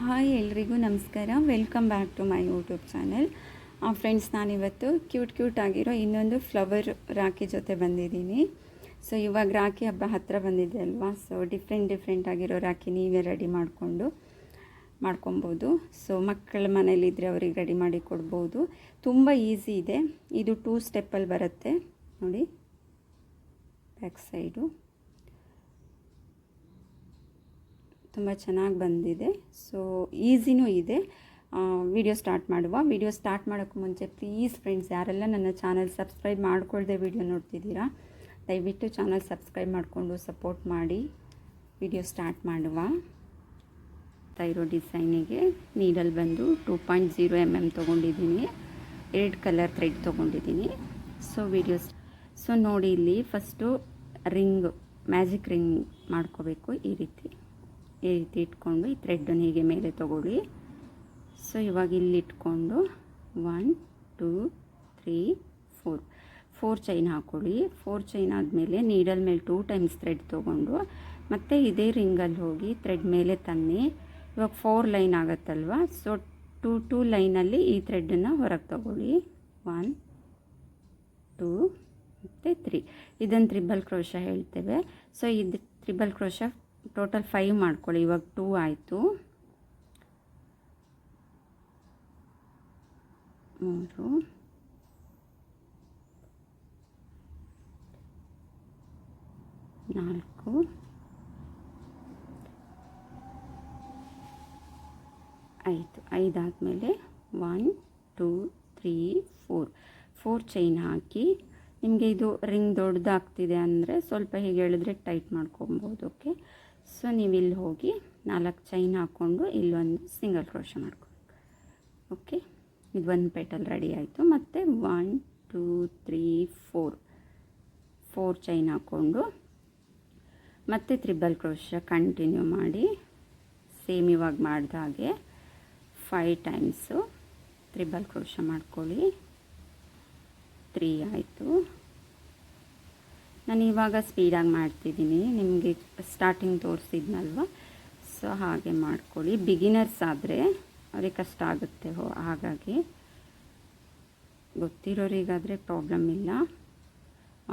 Hi ಎಲ್ರಿಗೂ ನಮಸ್ಕಾರ. Welcome back to my YouTube channel. Friends, ನಾನಿವತ್ತು ಕ್ಯೂಟ್ ಆಗಿರೋ ಇನ್ನೊಂದು ಫ್ಲವರ್ ರಾಖಿ ಜೊತೆ ಬಂದಿದ್ದೀನಿ. ಸೊ ಇವಾಗ ರಾಖಿ ಹಬ್ಬ ಹತ್ತಿರ ಬಂದಿದೆ ಅಲ್ವಾ. ಸೊ ಡಿಫ್ರೆಂಟ್ ಆಗಿರೋ ರಾಖಿ ನೀವೇ ರೆಡಿ ಮಾಡ್ಕೊಬೋದು. ಸೊ ಮಕ್ಕಳ ಮನೇಲಿದ್ದರೆ ಅವ್ರಿಗೆ ರೆಡಿ ಮಾಡಿ ಕೊಡ್ಬೋದು. ತುಂಬ ಈಸಿ ಇದೆ. ಇದು 2 ಸ್ಟೆಪ್ಪಲ್ಲಿ ಬರುತ್ತೆ ನೋಡಿ. ಬ್ಯಾಕ್ ಸೈಡು ತುಂಬ ಚೆನ್ನಾಗಿ ಬಂದಿದೆ. ಸೊ ಈಸಿನೂ ಇದೆ. ವಿಡಿಯೋ ಸ್ಟಾರ್ಟ್ ಮಾಡೋಕ್ಕೂ ಮುಂಚೆ ಪ್ಲೀಸ್ ಫ್ರೆಂಡ್ಸ್, ಯಾರೆಲ್ಲ ನನ್ನ ಚಾನಲ್ ಸಬ್ಸ್ಕ್ರೈಬ್ ಮಾಡ್ಕೊಳ್ದೆ ವಿಡಿಯೋ ನೋಡ್ತಿದ್ದೀರಾ, ದಯವಿಟ್ಟು ಚಾನಲ್ ಸಬ್ಸ್ಕ್ರೈಬ್ ಮಾಡಿಕೊಂಡು ಸಪೋರ್ಟ್ ಮಾಡಿ. ವಿಡಿಯೋ ಸ್ಟಾರ್ಟ್ ಮಾಡುವ. ಇರೋ ಡಿಸೈನಿಗೆ ನೀಡಲ್ ಬಂದು 2.0 mm ತೊಗೊಂಡಿದ್ದೀನಿ. 2 ಕಲರ್ ಥ್ರೆಡ್ ತೊಗೊಂಡಿದ್ದೀನಿ. ಸೊ ನೋಡಿ, ಇಲ್ಲಿ ಫಸ್ಟು ಮ್ಯಾಜಿಕ್ ರಿಂಗ್ ಮಾಡ್ಕೋಬೇಕು. ಈ ರೀತಿ ಇಟ್ಕೊಂಡು ಈ ಥ್ರೆಡ್ಡನ್ನು ಹೀಗೆ ಮೇಲೆ ತೊಗೊಳ್ಳಿ. ಸೊ ಇವಾಗ ಇಲ್ಲಿ ಇಟ್ಕೊಂಡು 1 2 3 4 ಚೈನ್ ಹಾಕ್ಕೊಳ್ಳಿ. 4 ಚೈನ್ ಆದಮೇಲೆ ನೀಡಲ್ ಮೇಲೆ 2 ಟೈಮ್ಸ್ ಥ್ರೆಡ್ ತೊಗೊಂಡು ಮತ್ತೆ ಇದೇ ರಿಂಗಲ್ಲಿ ಹೋಗಿ ಥ್ರೆಡ್ ಮೇಲೆ ತನ್ನಿ. ಇವಾಗ 4 ಲೈನ್ ಆಗುತ್ತಲ್ವ. ಸೊ 2 ಲೈನಲ್ಲಿ ಈ ಥ್ರೆಡ್ಡನ್ನು ಹೊರಗೆ ತೊಗೊಳ್ಳಿ. 1 2 ಮತ್ತು 3. ಇದನ್ನು ತ್ರಿಬಲ್ ಕ್ರೋಶ ಹೇಳ್ತೇವೆ. ಸೊ ಇದು ತ್ರಿಬಲ್ ಕ್ರೋಶ ಟೋಟಲ್ 5 ಮಾಡ್ಕೊಳ್ಳಿ. ಇವಾಗ 2 ಆಯಿತು. 3 4 5 ಆದಮೇಲೆ 1 2 3 4 ಚೈನ್ ಹಾಕಿ. ನಿಮಗೆ ಇದು ರಿಂಗ್ ದೊಡ್ಡದಾಗ್ತಿದೆ ಅಂದರೆ ಸ್ವಲ್ಪ ಹೀಗೆ ಹೇಳಿದ್ರೆ ಟೈಟ್ ಮಾಡ್ಕೊಬೋದು. ಓಕೆ. ಸೊ ನೀವು ಇಲ್ಲಿ ಹೋಗಿ 4 ಚೈನ್ ಹಾಕ್ಕೊಂಡು ಇಲ್ಲೊಂದು ಸಿಂಗಲ್ ಕ್ರೋಶ ಮಾಡ್ಕೊಬೇಕು. ಓಕೆ, ಇದು 1 ಪೆಟಲ್ ರೆಡಿ ಆಯಿತು. ಮತ್ತು 1 2 3 4 ಚೈನ್ ಹಾಕ್ಕೊಂಡು ಮತ್ತೆ ತ್ರಿಬಲ್ ಕ್ರೋಶ ಕಂಟಿನ್ಯೂ ಮಾಡಿ. ಸೇಮ್ ಇವಾಗ ಮಾಡಿದ ಹಾಗೆ 5 ಟೈಮ್ಸು ತ್ರಿಬಲ್ ಕ್ರೋಶ ಮಾಡ್ಕೊಳ್ಳಿ. 3 ಆಯಿತು. ನಾನು ಇವಾಗ ಸ್ಪೀಡಾಗಿ ಮಾಡ್ತಿದ್ದೀನಿ, ನಿಮಗೆ ಸ್ಟಾರ್ಟಿಂಗ್ ತೋರಿಸಿದ್ನಲ್ವ. ಸೊ ಹಾಗೆ ಮಾಡ್ಕೊಳ್ಳಿ. ಬಿಗಿನರ್ಸ್ ಆದರೆ ಅವ್ರಿಗೆ ಕಷ್ಟ ಆಗುತ್ತೆ. ಹಾಗಾಗಿ ಗೊತ್ತಿರೋರಿಗಾದರೆ ಪ್ರಾಬ್ಲಮ್ ಇಲ್ಲ.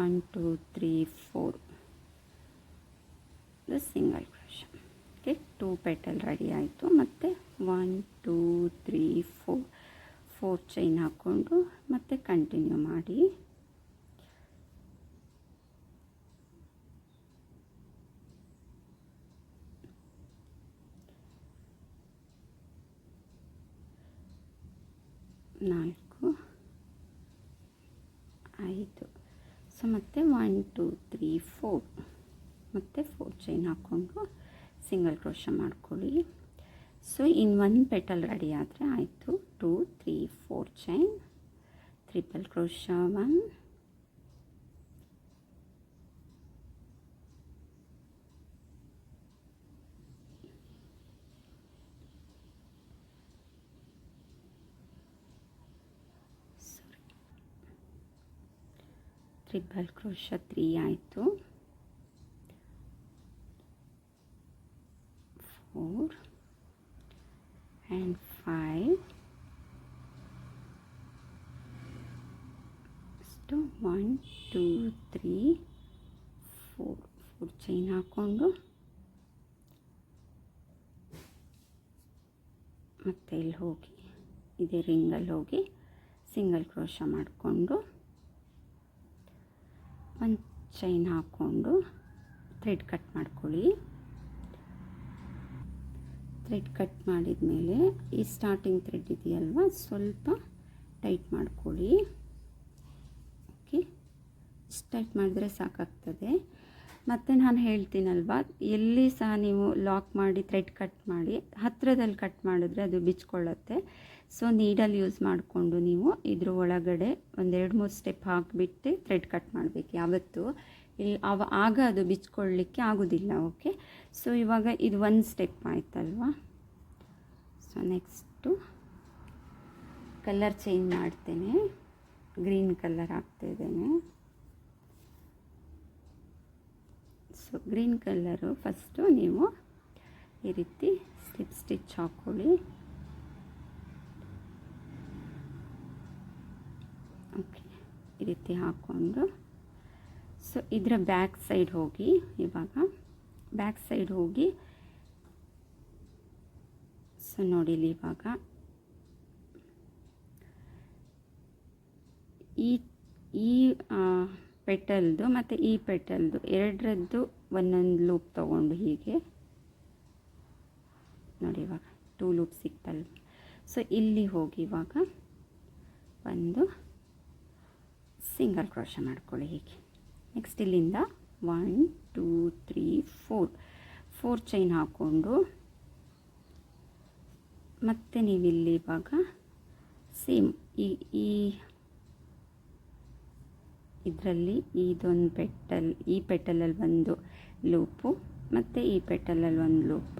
1 2 3 4 single crochet. Okay, 2 petal ready ಆಯಿತು. ಮತ್ತು 1 2 3 4 ಚೈನ್ ಹಾಕ್ಕೊಂಡು ಮತ್ತೆ ಕಂಟಿನ್ಯೂ ಮಾಡಿ. ನಾಲ್ಕು 5. ಸೊ ಮತ್ತೆ 1 2 3 4 ಮತ್ತು 4 ಚೈನ್ ಹಾಕ್ಕೊಂಡು ಸಿಂಗಲ್ ಕ್ರೋಶ ಮಾಡ್ಕೊಳ್ಳಿ. ಸೊ ಇನ್ನು 1 ಪೆಟಲ್ ರೆಡಿ ಆದರೆ ಆಯಿತು. 2 3 4 chain, triple crochet 1, triple crochet 3 ಆಯಿತು. 4 and 5. ಸೊ 1 2 3 4 ಚೈನ್ ಹಾಕ್ಕೊಂಡು ಮತ್ತೆ ಇಲ್ಲಿ ಹೋಗಿ ಇದೇ ರಿಂಗಲ್ಲಿ ಹೋಗಿ ಸಿಂಗಲ್ ಕ್ರೋಶ ಮಾಡಿಕೊಂಡು 1 ಚೈನ್ ಹಾಕ್ಕೊಂಡು ಥ್ರೆಡ್ ಕಟ್ ಮಾಡ್ಕೊಳ್ಳಿ. ಥ್ರೆಡ್ ಕಟ್ ಮಾಡಿದ ಮೇಲೆ ಈ ಸ್ಟಾರ್ಟಿಂಗ್ ಥ್ರೆಡ್ ಇದೆಯಲ್ವ, ಸ್ವಲ್ಪ ಟೈಟ್ ಮಾಡ್ಕೊಳ್ಳಿ. ಓಕೆ, ಇಷ್ಟು ಟೈಟ್ ಮಾಡಿದ್ರೆ ಸಾಕಾಗ್ತದೆ. ಮತ್ತು ನಾನು ಹೇಳ್ತೀನಲ್ವ, ಎಲ್ಲಿ ಸಹ ನೀವು ಲಾಕ್ ಮಾಡಿ ಥ್ರೆಡ್ ಕಟ್ ಮಾಡಿ ಹತ್ತಿರದಲ್ಲಿ ಕಟ್ ಮಾಡಿದ್ರೆ ಅದು ಬಿಚ್ಕೊಳ್ಳುತ್ತೆ. ಸೊ ನೀಡಲ್ ಯೂಸ್ ಮಾಡಿಕೊಂಡು ನೀವು ಇದ್ರ ಒಳಗಡೆ 1-2-3 ಸ್ಟೆಪ್ ಹಾಕಿಬಿಟ್ಟು ಥ್ರೆಡ್ ಕಟ್ ಮಾಡಬೇಕು ಯಾವತ್ತೂ. ಆಗ ಅದು ಬಿಚ್ಕೊಳ್ಳಿಕ್ಕೆ ಆಗೋದಿಲ್ಲ. ಓಕೆ, ಸೊ ಇವಾಗ ಇದು 1 ಸ್ಟೆಪ್ ಆಯ್ತಲ್ವ. ಸೊ ನೆಕ್ಸ್ಟು ಕಲರ್ ಚೇಂಜ್ ಮಾಡ್ತೇನೆ. ಗ್ರೀನ್ ಕಲರ್ ಹಾಕ್ತಾಯಿದ್ದೇನೆ. ಸೊ ಗ್ರೀನ್ ಕಲರು ಫಸ್ಟು ನೀವು ಈ ರೀತಿ ಸ್ಲಿಪ್ ಸ್ಟಿಚ್ ಹಾಕ್ಕೊಳ್ಳಿ. ಓಕೆ, ಈ ರೀತಿ ಹಾಕ್ಕೊಂಡು ಸೊ ಇದರ ಬ್ಯಾಕ್ ಸೈಡ್ ಹೋಗಿ, ಇವಾಗ ಬ್ಯಾಕ್ ಸೈಡ್ ಹೋಗಿ ಸೊ ನೋಡಿಲಿ ಇವಾಗ ಈ ಪೆಟಲ್ದು ಮತ್ತು ಈ ಪೆಟಲ್ದು ಎರಡರದ್ದು ಒಂದೊಂದು ಲೂಪ್ ತೊಗೊಂಡು ಹೀಗೆ ನೋಡಿ, ಇವಾಗ 2 ಲೂಪ್ ಸಿಕ್ತಲ್ಲ. ಸೊ ಇಲ್ಲಿ ಹೋಗಿ ಇವಾಗ ಒಂದು ಸಿಂಗಲ್ ಕ್ರೋಶ ಮಾಡ್ಕೊಳ್ಳಿ ಹೀಗೆ. ನೆಕ್ಸ್ಟ್ ಇಲ್ಲಿಂದ 1 2 3 4 ಚೈನ್ ಹಾಕ್ಕೊಂಡು ಮತ್ತೆ ನೀವಿಲ್ಲಿ ಇವಾಗ ಸೇಮ್ ಈ ಇದರಲ್ಲಿ ಇದೊಂದು ಪೆಟಲ್, ಈ ಪೆಟಲಲ್ಲಿ ಒಂದು ಲೂಪು ಮತ್ತು ಈ ಪೆಟಲಲ್ಲಿ ಒಂದು ಲೂಪ್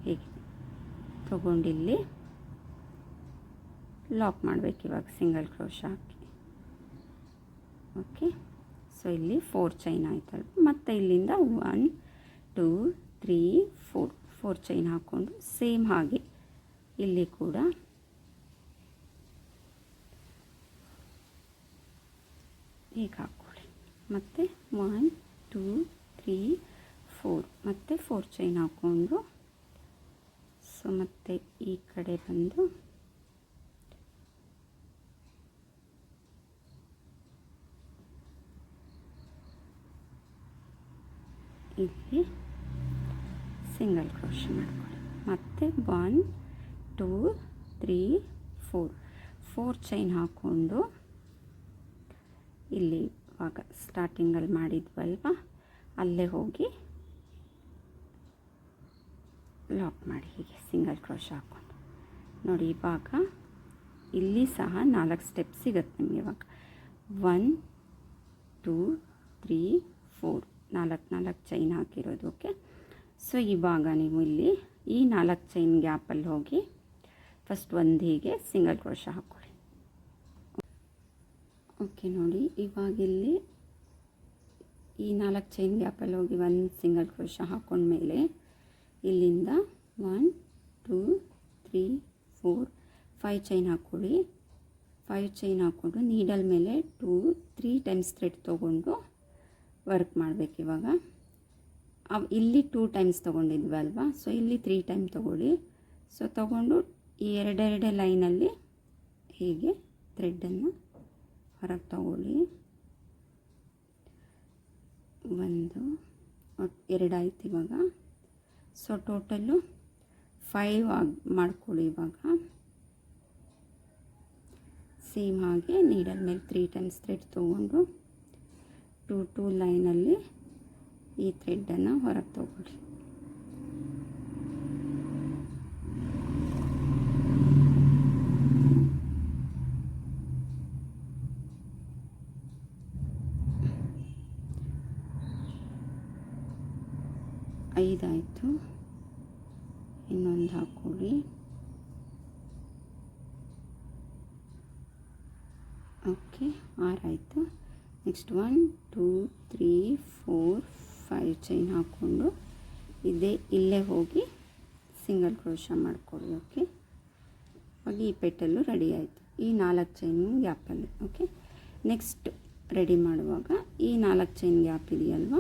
ಹೀಗೆ ತಗೊಂಡಿಲ್ಲಿ ಲಾಕ್ ಮಾಡಬೇಕು ಇವಾಗ ಸಿಂಗಲ್ ಕ್ರೋಶ ಹಾಕಿ. ಓಕೆ, ಸೊ ಇಲ್ಲಿ 4 ಚೈನ್ ಆಯ್ತಲ್ಲ. ಮತ್ತು ಇಲ್ಲಿಂದ 1 2 3 4 ಚೈನ್ ಹಾಕ್ಕೊಂಡು ಸೇಮ್ ಹಾಗೆ ಇಲ್ಲಿ ಕೂಡ ಹೀಗೆ ಹಾಕ್ಕೊಳ್ಳಿ. ಮತ್ತು 1 2 3 4 ಮತ್ತು 4 ಚೈನ್ ಹಾಕ್ಕೊಂಡು ಸೊ ಮತ್ತೆ ಈ ಕಡೆ ಬಂದು ಇಲ್ಲಿ ಸಿಂಗಲ್ ಕ್ರೋಶ ಮಾಡ್ಕೊಳ್ಳಿ. ಮತ್ತು 1 2 3 4 ಚೈನ್ ಹಾಕ್ಕೊಂಡು ಇಲ್ಲಿ ಇವಾಗ ಸ್ಟಾರ್ಟಿಂಗಲ್ಲಿ ಮಾಡಿದ್ವಲ್ವ ಅಲ್ಲೇ ಹೋಗಿ ಲಾಕ್ ಮಾಡಿ ಹೀಗೆ ಸಿಂಗಲ್ ಕ್ರೋಶ ಹಾಕ್ಕೊಂಡು ನೋಡಿ. ಇವಾಗ ಇಲ್ಲಿ ಸಹ 4 ಸ್ಟೆಪ್ ಸಿಗುತ್ತೆ ನಿಮಗೆ. ಇವಾಗ 1 2 3 4 4 ಚೈನ್ ಹಾಕಿರೋದು. ಓಕೆ, ಸೊ ಇವಾಗ ನೀವು ಇಲ್ಲಿ ಈ 4 ಚೈನ್ ಗ್ಯಾಪಲ್ಲಿ ಹೋಗಿ ಫಸ್ಟ್ ಒಂದು ಹೀಗೆ ಸಿಂಗಲ್ ಕ್ರೋಶ ಹಾಕ್ಕೊಳ್ಳಿ. ಓಕೆ ನೋಡಿ, ಇವಾಗಿಲ್ಲಿ ಈ 4 ಚೈನ್ ಗ್ಯಾಪಲ್ಲಿ ಹೋಗಿ ಒಂದು ಸಿಂಗಲ್ ಕ್ರೋಶ ಹಾಕ್ಕೊಂಡ್ಮೇಲೆ ಇಲ್ಲಿಂದ 1 2 3 4 5 ಚೈನ್ ಹಾಕ್ಕೊಳ್ಳಿ. 5 ಚೈನ್ ಹಾಕ್ಕೊಂಡು ನೀಡಲ್ ಮೇಲೆ 2 3 ಟೈಮ್ಸ್ ಥ್ರೆಡ್ ತೊಗೊಂಡು ವರ್ಕ್ ಮಾಡಬೇಕು. ಇವಾಗ ಇಲ್ಲಿ 2 ಟೈಮ್ಸ್ ತೊಗೊಂಡಿದ್ವಲ್ವ, ಸೊ ಇಲ್ಲಿ 3 ಟೈಮ್ ತೊಗೊಳ್ಳಿ. ಸೊ ತೊಗೊಂಡು ಈ ಎರಡೆರಡೇ ಲೈನಲ್ಲಿ ಹೀಗೆ ಥ್ರೆಡ್ಡನ್ನು ಹೊರಗೆ ತಗೊಳ್ಳಿ. 1 2 ಆಯ್ತು ಇವಾಗ. ಸೊ ಟೋಟಲ್ಲು 5 ಮಾಡ್ಕೊಳ್ಳಿ. ಇವಾಗ ಸೇಮ್ ಹಾಗೆ ನೀಡಲ್ ಮೇಲೆ 3 ಟೈಮ್ಸ್ ಥ್ರೆಡ್ ತೊಗೊಂಡು 2 ಲೈನಲ್ಲಿ ಈ ಥ್ರೆಡ್ಡನ್ನು ಹೊರಗೆ ತಗೊಳ್ಳಿ. ಐದಾಯಿತು, ಇನ್ನೊಂದು ಹಾಕ್ಕೊಳ್ಳಿ. ಓಕೆ, 6 ಆಯಿತು. ನೆಕ್ಸ್ಟ್ 1 2 3 4 5 ಚೈನ್ ಹಾಕ್ಕೊಂಡು ಇಲ್ಲೇ ಹೋಗಿ ಸಿಂಗಲ್ ಕ್ರೋಶ ಮಾಡ್ಕೊಳ್ಳಿ. ಓಕೆ, ಇವಾಗ ಈ ಪೆಟಲ್ಲು ರೆಡಿ ಆಯಿತು ಈ 4 ಚೈನ್ ಗ್ಯಾಪಲ್ಲಿ. ಓಕೆ, ನೆಕ್ಸ್ಟ್ ರೆಡಿ ಮಾಡುವಾಗ ಈ 4 ಚೈನ್ ಗ್ಯಾಪ್ ಇದೆಯಲ್ವ,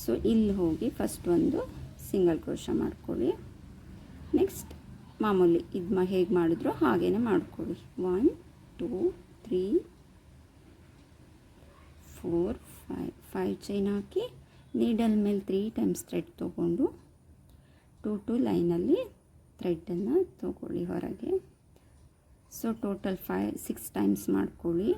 ಸೊ ಇಲ್ಲಿ ಹೋಗಿ ಫಸ್ಟ್ ಒಂದು ಸಿಂಗಲ್ ಕ್ರೋಶ ಮಾಡ್ಕೊಳ್ಳಿ. ನೆಕ್ಸ್ಟ್ ಮಾಮೂಲಿ ಇದು ಹೇಗೆ ಮಾಡಿದ್ರು ಹಾಗೇ ಮಾಡ್ಕೊಳ್ಳಿ. 1 2 3 4 5 ಚೈನ್ ಹಾಕಿ ನೀಡಲ್ ಮೇಲೆ 3 ಟೈಮ್ಸ್ ಥ್ರೆಡ್ ತೊಗೊಂಡು 2 ಲೈನಲ್ಲಿ ಥ್ರೆಡ್ಡನ್ನು ತೊಗೊಳ್ಳಿ ಹೊರಗೆ. ಸೊ ಟೋಟಲ್ 6 ಟೈಮ್ಸ್ ಮಾಡ್ಕೊಳ್ಳಿ.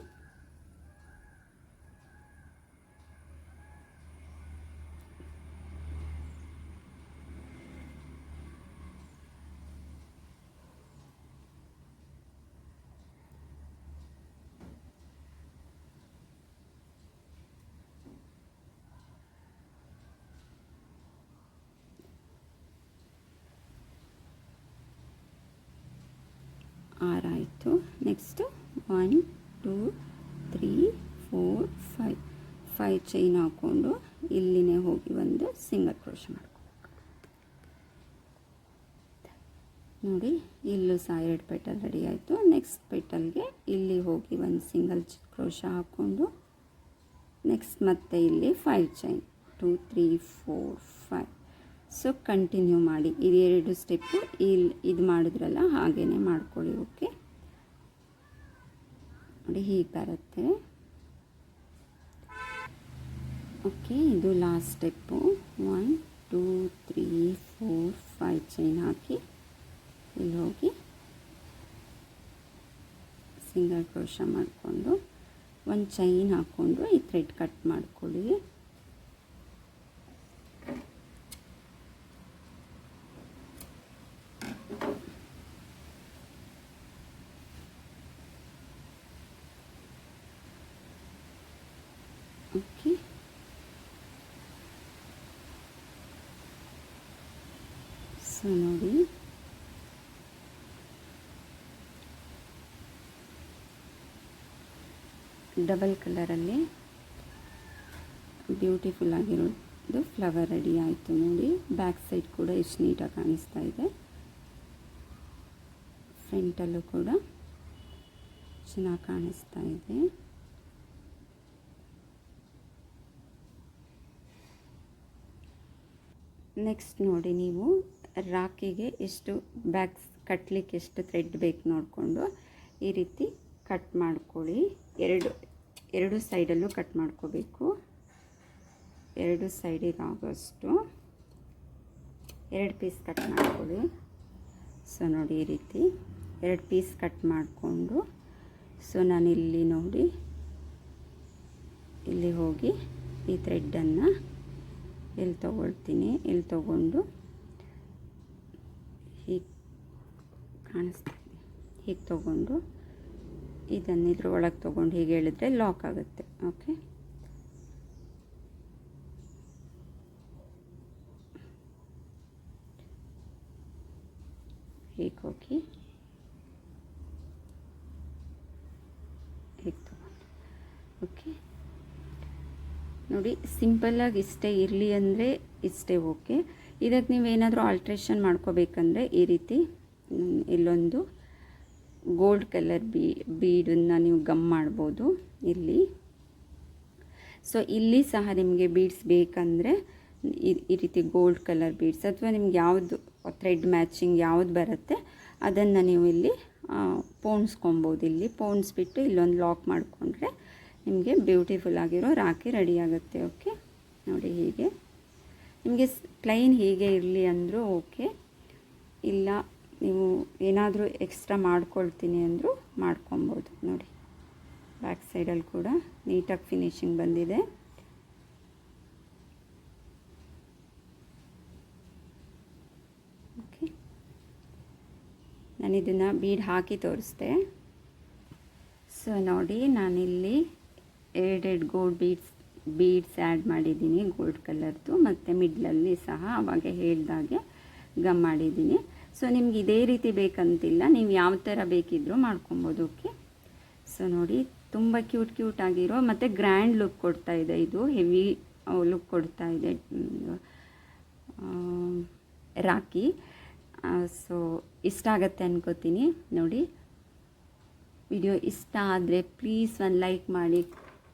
ಆಯಿತು. ನೆಕ್ಸ್ಟು 1 2 3 4 5 5 ಚೈನ್ ಹಾಕ್ಕೊಂಡು ಇಲ್ಲಿನೇ ಹೋಗಿ ಒಂದು ಸಿಂಗಲ್ ಕ್ರೋಶೆ ಮಾಡ್ಕೊ ನೋಡಿ. ಇಲ್ಲೂ ಸಹ 2 ಪೆಟಲ್ ರೆಡಿ ಆಯಿತು. ನೆಕ್ಸ್ಟ್ ಪೆಟಲ್ಗೆ ಇಲ್ಲಿ ಹೋಗಿ ಒಂದು ಸಿಂಗಲ್ ಕ್ರೋಶ ಹಾಕ್ಕೊಂಡು ನೆಕ್ಸ್ಟ್ ಮತ್ತೆ ಇಲ್ಲಿ 5 ಚೈನ್ 2 3 4 5. ಸೊ ಕಂಟಿನ್ಯೂ ಮಾಡಿ. ಇದು 2 ಸ್ಟೆಪ್ಪು ಇದು ಮಾಡಿದ್ರಲ್ಲ ಹಾಗೇ ಮಾಡ್ಕೊಳ್ಳಿ. ಓಕೆ ನೋಡಿ ಹೀಗೆ ಬರುತ್ತೆ. ಓಕೆ ಇದು ಲಾಸ್ಟ್ ಸ್ಟೆಪ್ಪು. 1 2 3 4 5 ಚೈನ್ ಹಾಕಿ ಇಲ್ಲಿ ಹೋಗಿ ಸಿಂಗಲ್ ಕ್ರೋಶ ಮಾಡಿಕೊಂಡು ಒಂದು ಚೈನ್ ಹಾಕ್ಕೊಂಡು ಈ ಥ್ರೆಡ್ ಕಟ್ ಮಾಡ್ಕೊಳ್ಳಿ. ಓಕೆ ಸೊ ನೋಡಿ ಡಬಲ್ ಕಲರಲ್ಲಿ ಬ್ಯೂಟಿಫುಲ್ ಆಗಿರೋದು ಫ್ಲವರ್ ರೆಡಿ ಆಯಿತು ನೋಡಿ. ಬ್ಯಾಕ್ ಸೈಡ್ ಕೂಡ ಎಷ್ಟು ನೀಟಾಗಿ ಕಾಣಿಸ್ತಾ ಇದೆ. ಫ್ರಂಟಲ್ಲೂ ಕೂಡ ಚೆನ್ನಾಗಿ ಕಾಣಿಸ್ತಾ ಇದೆ. ನೆಕ್ಸ್ಟ್ ನೋಡಿ, ನೀವು ರಾಖಿಗೆ ಎಷ್ಟು ಬ್ಯಾಗ್ಸ್ ಕಟ್ಟಲಿಕ್ಕೆ ಎಷ್ಟು ಥ್ರೆಡ್ ಬೇಕು ನೋಡಿಕೊಂಡು ಈ ರೀತಿ ಕಟ್ ಮಾಡ್ಕೊಳ್ಳಿ. ಎರಡು ಸೈಡಲ್ಲೂ ಕಟ್ ಮಾಡ್ಕೋಬೇಕು. 2 ಸೈಡಿಗೆ ಆಗೋಷ್ಟು 2 ಪೀಸ್ ಕಟ್ ಮಾಡ್ಕೊಳ್ಳಿ. ಸೊ ನೋಡಿ ಈ ರೀತಿ 2 ಪೀಸ್ ಕಟ್ ಮಾಡಿಕೊಂಡು ಸೊ ನಾನಿಲ್ಲಿ ನೋಡಿ ಇಲ್ಲಿ ಹೋಗಿ ಈ ಥ್ರೆಡ್ಡನ್ನು ಇಲ್ಲಿ ತೊಗೊಳ್ತೀನಿ. ಇಲ್ಲಿ ತೊಗೊಂಡು ಹೀಗೆ ಕಾಣಿಸ್ತಾ ಇದೆ. ಹೀಗೆ ತೊಗೊಂಡು ಇದನ್ನು ಇದ್ರ ಒಳಗೆ ತೊಗೊಂಡು ಹೀಗೆ ಹೇಳಿದ್ರೆ ಲಾಕ್ ಆಗುತ್ತೆ. ಓಕೆ ಹೀಗೆ ಹೋಗಿ ಹೀಗೆ ತೊಗೊಂಡು ಓಕೆ ನೋಡಿ. ಸಿಂಪಲ್ಲಾಗಿ ಇಷ್ಟೇ ಇರಲಿ ಅಂದರೆ ಇಷ್ಟೇ ಓಕೆ. ಇದಕ್ಕೆ ನೀವೇನಾದರೂ ಆಲ್ಟ್ರೇಷನ್ ಮಾಡ್ಕೋಬೇಕಂದ್ರೆ ಈ ರೀತಿ ಇಲ್ಲೊಂದು ಗೋಲ್ಡ್ ಕಲರ್ ಬೀಡನ್ನು ನೀವು ಗಮ್ ಮಾಡ್ಬೋದು ಇಲ್ಲಿ. ಸೊ ಇಲ್ಲಿ ಸಹ ನಿಮಗೆ ಬೀಡ್ಸ್ ಬೇಕಂದರೆ ಈ ರೀತಿ ಗೋಲ್ಡ್ ಕಲರ್ ಬೀಡ್ಸ್ ಅಥವಾ ನಿಮ್ಗೆ ಯಾವುದು ಥ್ರೆಡ್ ಮ್ಯಾಚಿಂಗ್ ಯಾವುದು ಬರುತ್ತೆ ಅದನ್ನು ನೀವು ಇಲ್ಲಿ ಪೋಣಿಸ್ಕೊಬೋದು. ಇಲ್ಲಿ ಪೋಣಿಸ್ಬಿಟ್ಟು ಇಲ್ಲೊಂದು ಲಾಕ್ ಮಾಡಿಕೊಂಡ್ರೆ ನಿಮಗೆ ಬ್ಯೂಟಿಫುಲ್ ಆಗಿರೋ ರಾಖಿ ರೆಡಿ ಆಗುತ್ತೆ. ಓಕೆ ನೋಡಿ ಹೀಗೆ ನಿಮಗೆ ಪ್ಲೈನ್ ಹೀಗೆ ಇರಲಿ ಅಂದರೂ ಓಕೆ. ಇಲ್ಲ ನೀವು ಏನಾದರೂ ಎಕ್ಸ್ಟ್ರಾ ಮಾಡ್ಕೊಳ್ತೀನಿ ಅಂದರೂ ಮಾಡ್ಕೊಬೋದು. ನೋಡಿ ಬ್ಯಾಕ್ ಸೈಡಲ್ಲಿ ಕೂಡ ನೀಟಾಗಿ ಫಿನಿಶಿಂಗ್ ಬಂದಿದೆ. ಓಕೆ ನಾನು ಇದನ್ನು ಬೀಡ್ ಹಾಕಿ ತೋರಿಸ್ದೆ. ಸೊ ನೋಡಿ ನಾನಿಲ್ಲಿ 2 ಗೋಲ್ಡ್ ಬೀಡ್ಸ್ ಆ್ಯಡ್ ಮಾಡಿದ್ದೀನಿ ಗೋಲ್ಡ್ ಕಲರ್ದು, ಮತ್ತು ಮಿಡ್ಲಲ್ಲಿ ಸಹ ಅವಾಗ ಹೇಳ್ದಾಗೆ ಗಮ್ ಮಾಡಿದ್ದೀನಿ. ಸೊ ನಿಮ್ಗೆ ಇದೇ ರೀತಿ ಬೇಕಂತಿಲ್ಲ, ನೀವು ಯಾವ ಥರ ಬೇಕಿದ್ರೂ ಮಾಡ್ಕೊಬೋದು. ಓಕೆ ಸೊ ನೋಡಿ ತುಂಬ ಕ್ಯೂಟ್ ಆಗಿರೋ ಮತ್ತು ಗ್ರ್ಯಾಂಡ್ ಲುಕ್ ಕೊಡ್ತಾ ಇದೆ. ಇದು ಹೆವಿ ಲುಕ್ ಕೊಡ್ತಾ ಇದೆ ರಾಖಿ. ಸೊ ಇಷ್ಟ ಆಗುತ್ತೆ ಅನ್ಕೋತೀನಿ. ನೋಡಿ ವಿಡಿಯೋ ಇಷ್ಟ ಆದರೆ ಪ್ಲೀಸ್ ಒಂದು ಲೈಕ್ ಮಾಡಿ,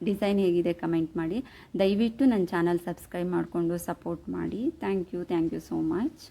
ಡಿಸೈನ್ ಹೇಗಿದೆ ಕಮೆಂಟ್ ಮಾಡಿ. ದಯವಿಟ್ಟು ನನ್ನ ಚಾನಲ್ ಸಬ್ಸ್ಕ್ರೈಬ್ ಮಾಡಿಕೊಂಡು ಸಪೋರ್ಟ್ ಮಾಡಿ. Thank you so much.